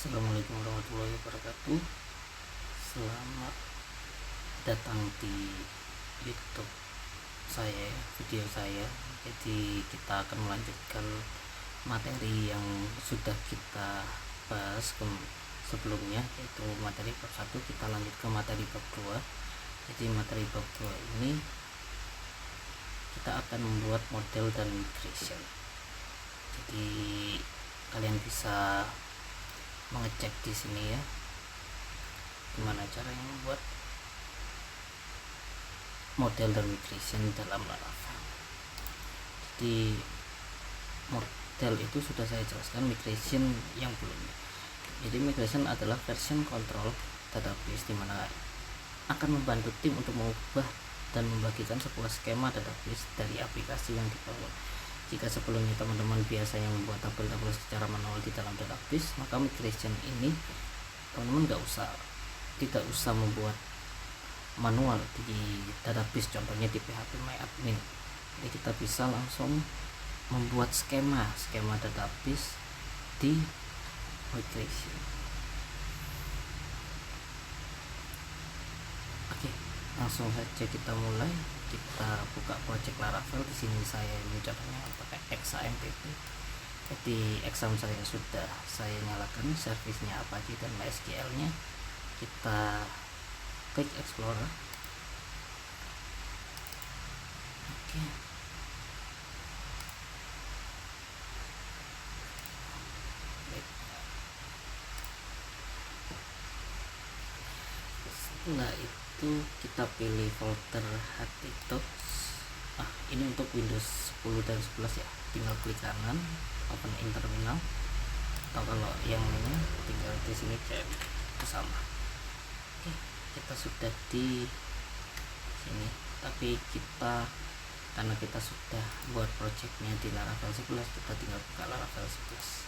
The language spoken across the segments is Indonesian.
Assalamualaikum warahmatullahi wabarakatuh. Selamat datang di YouTube saya, video saya. Jadi kita akan melanjutkan materi yang sudah kita bahas sebelumnya, yaitu materi bab 1. Kita lanjut ke materi bab 2. Jadi materi bab 2 ini kita akan membuat model dan migration. Jadi kalian bisa mengecek di sini ya, gimana caranya membuat model dan migration dalam Laravel. Jadi model itu sudah saya jelaskan, migration yang belum. Jadi migration adalah version control database, di mana akan membantu tim untuk mengubah dan membagikan sebuah skema database dari aplikasi yang dibangun. Jika sebelumnya teman-teman biasanya membuat tabel-tabel secara manual di dalam database, maka migration ini teman-teman tidak usah membuat manual di database, contohnya di PHPMyAdmin. Jadi kita bisa langsung membuat skema database di migration. Oke, langsung saja kita mulai. Kita buka project Laravel. Di sini saya mencoba pakai XAMPP. Jadi exam saya sudah saya nyalakan, servisnya Apache dan MySQL-nya. Kita klik Explorer. Oke. Setelah itu kita pilih folder HTTools. Ini untuk Windows 10 dan 11 ya, tinggal klik kanan, open in terminal, atau kalau yang lainnya tinggal di sini cek bersama. Oke, kita sudah di sini, tapi karena kita sudah buat projectnya di Laravel 11, kita tinggal buka Laravel 11.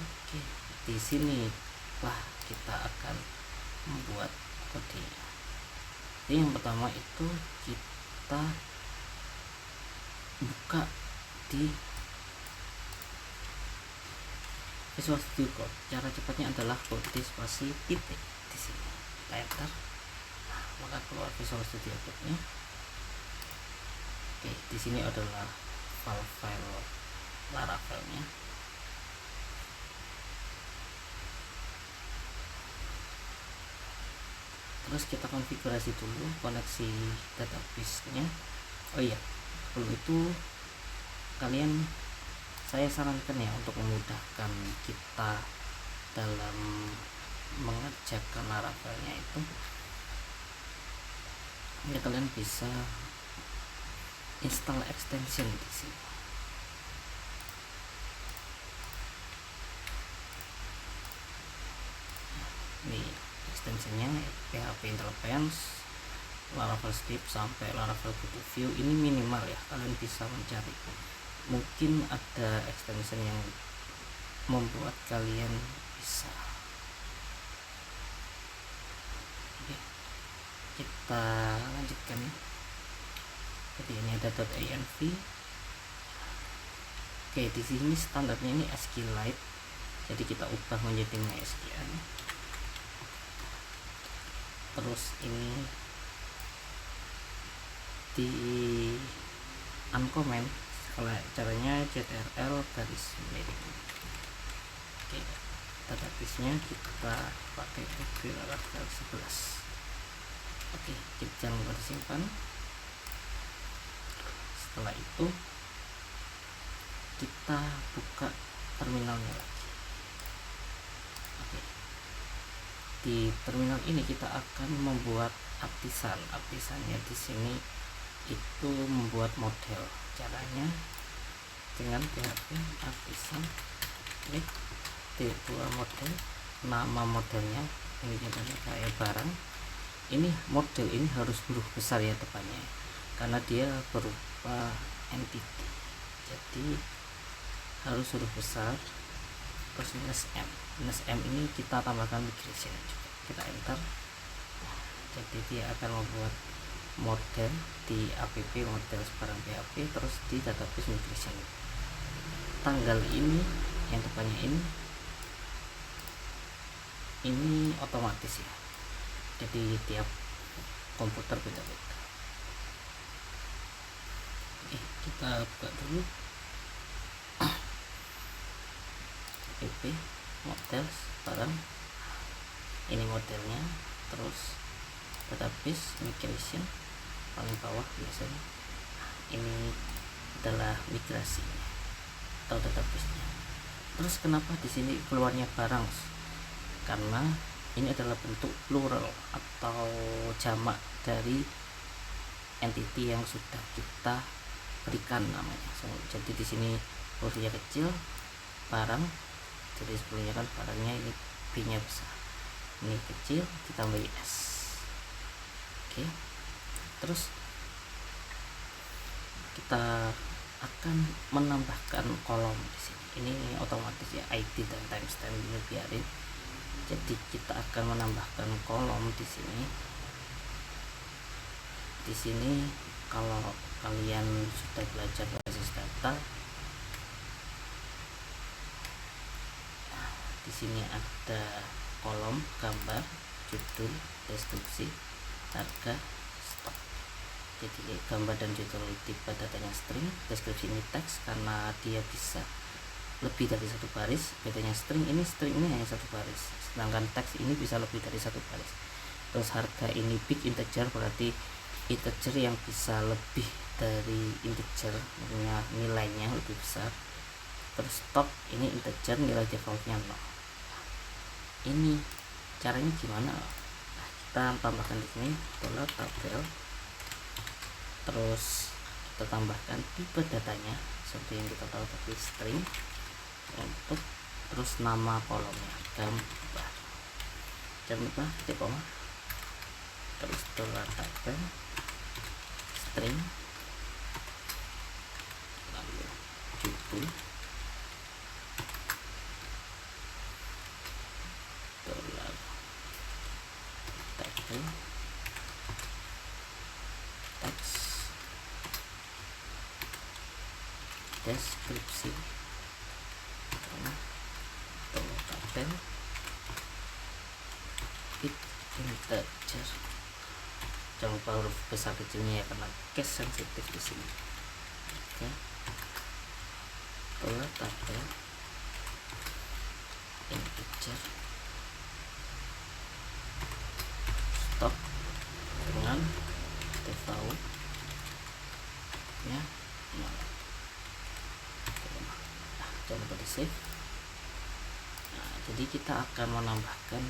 Oke, di sini kita akan membuat kodenya. Jadi yang pertama itu kita buka di Visual Studio Code. Cara cepatnya adalah kode spasi titik di sini. Kita enter. Maka keluar Visual Studio Code-nya. Oke, di sini adalah file Laravel-nya. Terus kita konfigurasi dulu koneksi database-nya. Oh iya, sebelum itu saya sarankan ya, untuk memudahkan kita dalam mengerjakan Laravel-nya itu, ya kalian bisa install extension di sini. Nih extensionnya PHP Interface, Laravel Script sampai Laravel View. Ini minimal ya, kalian bisa mencari. Mungkin ada extension yang membuat kalian bisa. Oke, kita lanjutkan. Jadi ini ada .env. Oke, di sini standarnya ini SQLite, jadi kita ubah menjadi MySQL. Terus ini di uncomment, kalau caranya CTRL garis miring. Oke, database-nya kita pakai Laravel 11. Oke, kita jangan lupa disimpan. Setelah itu kita buka terminalnya lagi. Oke, di terminal ini kita akan membuat artisannya di sini itu membuat model. Caranya dengan PHP artisan, klik dua model, nama modelnya ini contohnya kayak barang. Ini model ini harus huruf besar ya depannya, karena dia berupa entity, jadi harus huruf besar. Terus minus m ini kita tambahkan migration juga. Kita enter. Jadi dia akan membuat model di app model sebarang PHP, terus di database migration. Tanggal ini yang depannya ini otomatis ya, jadi tiap komputer beda-beda. Kita buka dulu pp model barang, ini modelnya, terus database migration paling bawah biasanya, ini adalah migrasinya atau database-nya. Terus kenapa di sini keluarnya barang? Karena ini adalah bentuk plural atau jamak dari entity yang sudah kita berikan namanya. Jadi di sini hurufnya kecil, barang, jadi sebelumnya kan barangnya ini B-nya besar, ini kecil ditambah s. Oke, terus kita akan menambahkan kolom di sini. Ini otomatis ya, ID dan timestamp ini biarin. Jadi kita akan menambahkan kolom di sini. Di sini kalau kalian sudah belajar basis data, di sini ada kolom gambar, judul, deskripsi, harga, stok. Jadi gambar dan judul tipe datanya string, deskripsi ini teks karena dia bisa lebih dari satu baris. Bedanya string ini hanya satu baris, sedangkan teks ini bisa lebih dari satu baris. Terus harga ini big integer, berarti integer yang bisa lebih dari integer, maksudnya nilainya lebih besar. Terus stok ini integer, nilai defaultnya 0. Ini caranya gimana? Nah, kita tambahkan di sini dollar tabel, terus kita tambahkan tipe datanya seperti yang kita tahu tadi, string, untuk terus nama kolomnya gambar, titik koma, terus dollar tabel, string, lalu judul, dollar tabel, teks, deskripsi, dollar tabel, big integer, jangan lupa huruf besar kecilnya ya karena case sensitif di sini. Oke, dollar tabel, integer, stok dengan default nya 0. Jangan lupa di save. Nah, jadi kita akan menambahkan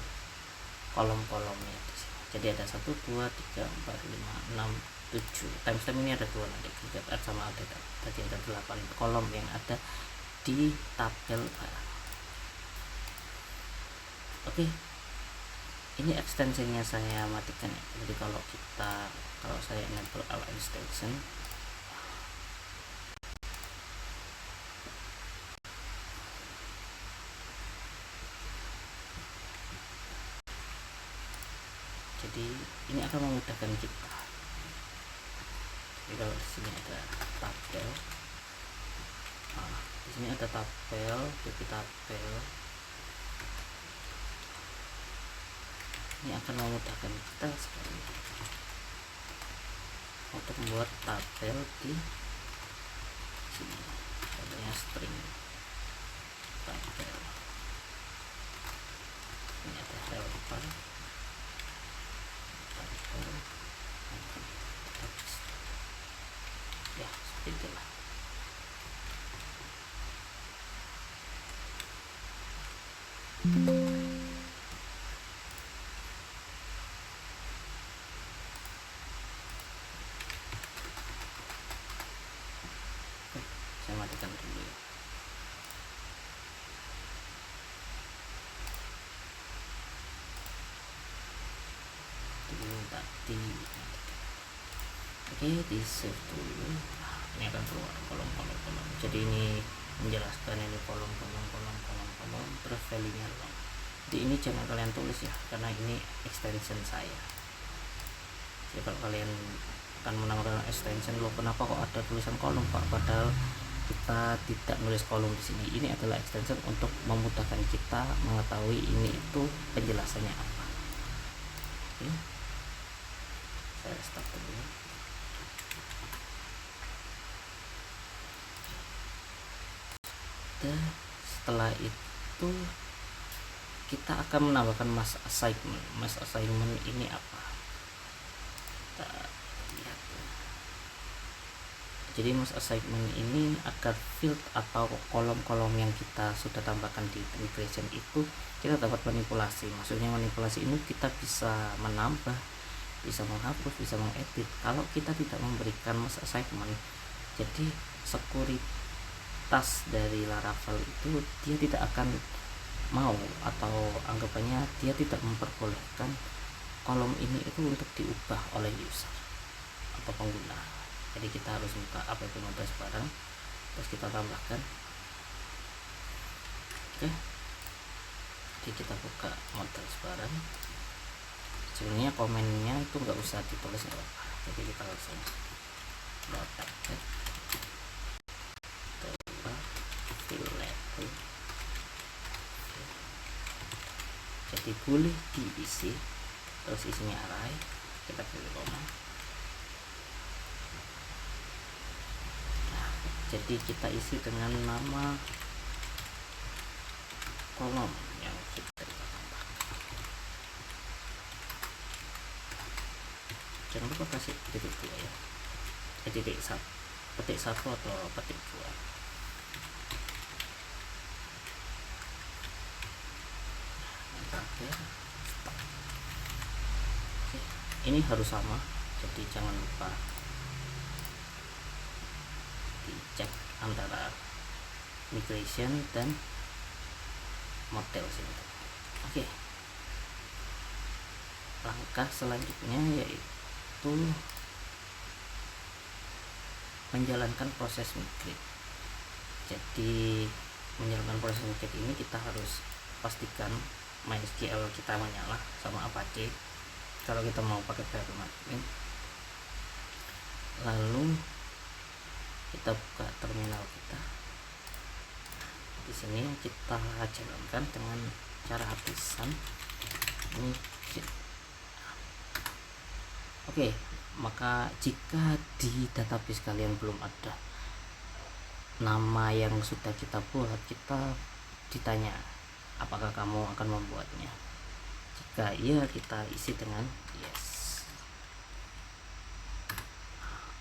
kolom-kolomnya di sini. Jadi ada 1, 2, 3, 4, 5, 6, 7. Timestamp ini ada 2 nanti, sama ada tadi ada 8 kolom yang ada di tabel barang. Oke, ini ekstensinya saya matikan ya. Jadi kalau saya enable all extension, jadi ini akan memudahkan kita. Jadi kalau di sini ada tabel, di sini ada tabel, jadi tabel ini akan memudahkan kita sekali untuk membuat tabel di sini. Contohnya string tabel, ini ada helper, tabel, ya seperti itulah. Saya matikan dulu ya. Tadi oke, di save dulu. Ini akan keluar kolom. Jadi ini menjelaskan ini kolom, terus value-nya long. Jadi ini jangan kalian tulis ya, karena ini extension saya. Jadi kalau kalian akan menambahkan extension, loh kenapa kok ada tulisan kolom Pak, padahal kita tidak nulis kolom di sini. Ini adalah extension untuk memudahkan kita mengetahui ini itu penjelasannya apa. Oke, saya stop dulu. Dan setelah itu kita akan menambahkan mask assignment. Mask assignment ini apa? Kita lihat. Jadi mask assignment ini agar field atau kolom-kolom yang kita sudah tambahkan di migration itu kita dapat manipulasi. Maksudnya manipulasi ini kita bisa menambah, bisa menghapus, bisa mengedit. Kalau kita tidak memberikan mask assignment, jadi sekuritas dari Laravel itu dia tidak akan mau, atau anggapannya dia tidak memperbolehkan kolom ini itu untuk diubah oleh user atau pengguna. Jadi kita harus buka apa itu model barang, terus kita tambahkan. Oke, jadi kita buka model barang. Sebenarnya komennya itu nggak usah ditulis, nggak apa-apa. Jadi kita langsung data jadi boleh diisi, terus isinya array, kita pilih koma. Jadi kita isi dengan nama kolom yang kita tambahkan. Jangan lupa kasih titik 2 ya, titik 1 atau petik 2. Terakhir stop. Oke, ini harus sama, jadi jangan lupa dicek antara migration dan model sini. Oke, langkah selanjutnya yaitu menjalankan proses migrate. Jadi menjalankan proses migrate ini kita harus pastikan MySQL kita menyala sama Apache kalau kita mau pakai bare admin. Lalu kita buka terminal kita. Di sini kita jalankan dengan cara hapuskan ini. Oke, maka jika di database kalian belum ada nama yang sudah kita buat, kita ditanya apakah kamu akan membuatnya. Jika iya, kita isi dengan yes.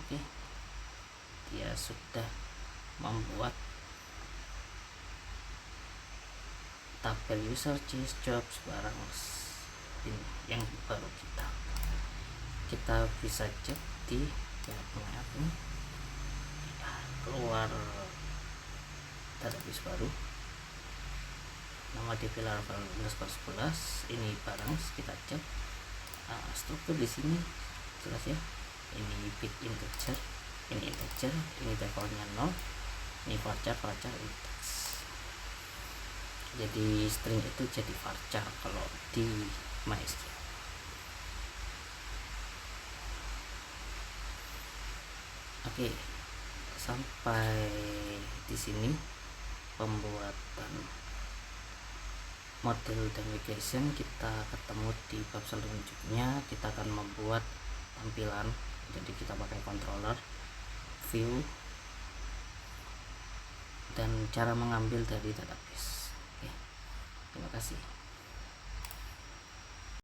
Oke, dia sudah membuat tabel user, change, jobs, barang ini yang baru kita bisa cek di pengap ini ya, keluar database baru, nama DB Laravel _11 ini barang. Kita cek struktur di sini jelas ya, ini big integer, ini integer, ini defaultnya 0, ini varchar ini text. Jadi string itu jadi varchar kalau di MySQL. Oke, sampai di sini pembuatan model dan migration. Kita ketemu di bab selanjutnya. Kita akan membuat tampilan. Jadi kita pakai controller, view, dan cara mengambil dari database. Oke, terima kasih.